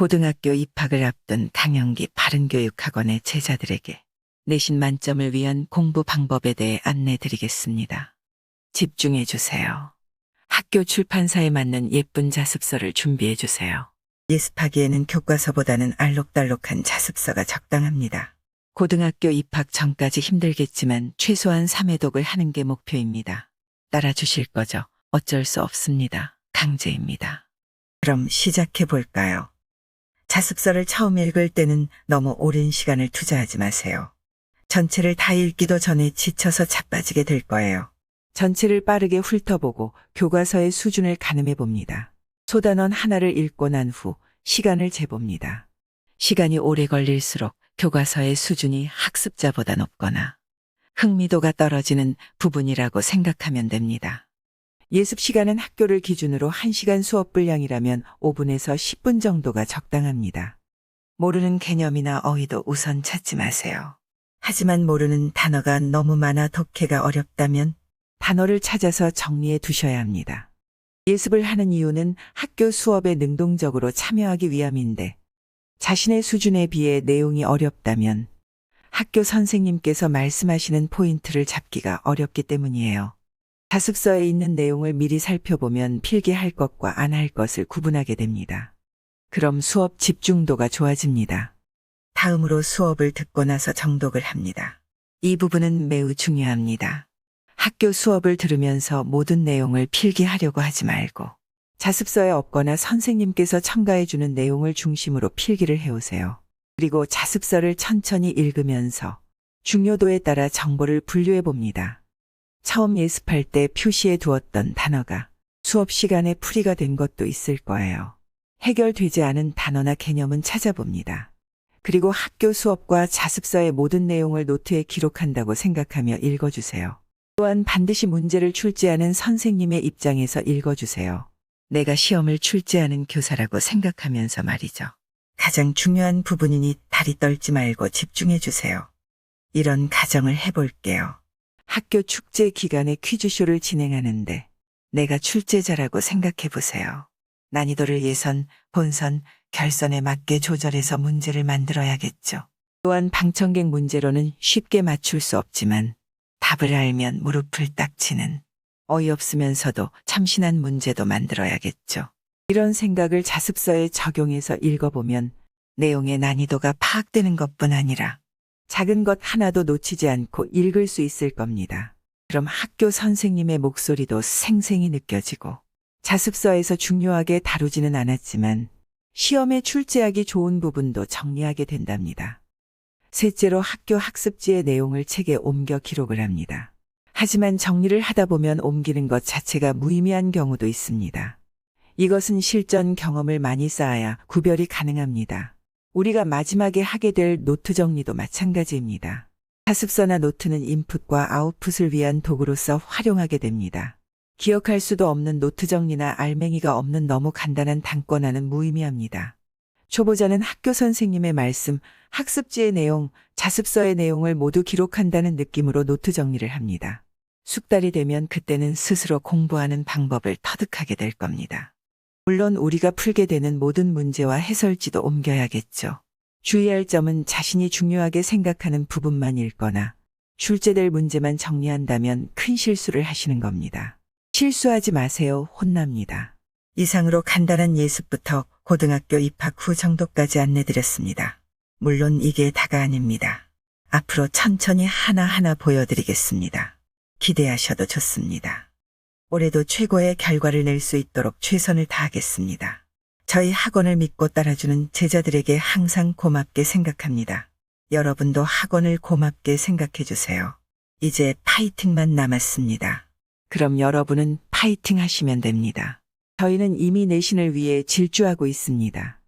고등학교 입학을 앞둔 강영기 바른교육학원의 제자들에게 내신 만점을 위한 공부 방법에 대해 안내드리겠습니다. 집중해 주세요. 학교 출판사에 맞는 예쁜 자습서를 준비해 주세요. 예습하기에는 교과서보다는 알록달록한 자습서가 적당합니다. 고등학교 입학 전까지 힘들겠지만 최소한 3회독을 하는 게 목표입니다. 따라주실 거죠? 어쩔 수 없습니다. 강제입니다. 그럼 시작해 볼까요? 자습서를 처음 읽을 때는 너무 오랜 시간을 투자하지 마세요. 전체를 다 읽기도 전에 지쳐서 자빠지게 될 거예요. 전체를 빠르게 훑어보고 교과서의 수준을 가늠해 봅니다. 소단원 하나를 읽고 난 후 시간을 재봅니다. 시간이 오래 걸릴수록 교과서의 수준이 학습자보다 높거나 흥미도가 떨어지는 부분이라고 생각하면 됩니다. 예습 시간은 학교를 기준으로 1시간 수업 분량이라면 5분에서 10분 정도가 적당합니다. 모르는 개념이나 어휘도 우선 찾지 마세요. 하지만 모르는 단어가 너무 많아 독해가 어렵다면 단어를 찾아서 정리해 두셔야 합니다. 예습을 하는 이유는 학교 수업에 능동적으로 참여하기 위함인데 자신의 수준에 비해 내용이 어렵다면 학교 선생님께서 말씀하시는 포인트를 잡기가 어렵기 때문이에요. 자습서에 있는 내용을 미리 살펴보면 필기할 것과 안 할 것을 구분하게 됩니다. 그럼 수업 집중도가 좋아집니다. 다음으로 수업을 듣고 나서 정독을 합니다. 이 부분은 매우 중요합니다. 학교 수업을 들으면서 모든 내용을 필기하려고 하지 말고 자습서에 없거나 선생님께서 첨가해 주는 내용을 중심으로 필기를 해오세요. 그리고 자습서를 천천히 읽으면서 중요도에 따라 정보를 분류해 봅니다. 처음 예습할 때 표시해 두었던 단어가 수업 시간에 풀이가 된 것도 있을 거예요. 해결되지 않은 단어나 개념은 찾아봅니다. 그리고 학교 수업과 자습서의 모든 내용을 노트에 기록한다고 생각하며 읽어주세요. 또한 반드시 문제를 출제하는 선생님의 입장에서 읽어주세요. 내가 시험을 출제하는 교사라고 생각하면서 말이죠. 가장 중요한 부분이니 다리 떨지 말고 집중해 주세요. 이런 가정을 해볼게요. 학교 축제 기간에 퀴즈쇼를 진행하는데 내가 출제자라고 생각해 보세요. 난이도를 예선, 본선, 결선에 맞게 조절해서 문제를 만들어야겠죠. 또한 방청객 문제로는 쉽게 맞출 수 없지만 답을 알면 무릎을 딱 치는 어이없으면서도 참신한 문제도 만들어야겠죠. 이런 생각을 자습서에 적용해서 읽어보면 내용의 난이도가 파악되는 것뿐 아니라 작은 것 하나도 놓치지 않고 읽을 수 있을 겁니다. 그럼 학교 선생님의 목소리도 생생히 느껴지고 자습서에서 중요하게 다루지는 않았지만 시험에 출제하기 좋은 부분도 정리하게 된답니다. 셋째로 학교 학습지의 내용을 책에 옮겨 기록을 합니다. 하지만 정리를 하다 보면 옮기는 것 자체가 무의미한 경우도 있습니다. 이것은 실전 경험을 많이 쌓아야 구별이 가능합니다. 우리가 마지막에 하게 될 노트 정리도 마찬가지입니다. 자습서나 노트는 인풋과 아웃풋을 위한 도구로서 활용하게 됩니다. 기억할 수도 없는 노트 정리나 알맹이가 없는 너무 간단한 단권화는 무의미합니다. 초보자는 학교 선생님의 말씀, 학습지의 내용, 자습서의 내용을 모두 기록한다는 느낌으로 노트 정리를 합니다. 숙달이 되면 그때는 스스로 공부하는 방법을 터득하게 될 겁니다. 물론 우리가 풀게 되는 모든 문제와 해설지도 옮겨야겠죠. 주의할 점은 자신이 중요하게 생각하는 부분만 읽거나 출제될 문제만 정리한다면 큰 실수를 하시는 겁니다. 실수하지 마세요. 혼납니다. 이상으로 간단한 예습부터 고등학교 입학 후 정도까지 안내드렸습니다. 물론 이게 다가 아닙니다. 앞으로 천천히 하나하나 보여드리겠습니다. 기대하셔도 좋습니다. 올해도 최고의 결과를 낼 수 있도록 최선을 다하겠습니다. 저희 학원을 믿고 따라주는 제자들에게 항상 고맙게 생각합니다. 여러분도 학원을 고맙게 생각해 주세요. 이제 파이팅만 남았습니다. 그럼 여러분은 파이팅 하시면 됩니다. 저희는 이미 내신을 위해 질주하고 있습니다.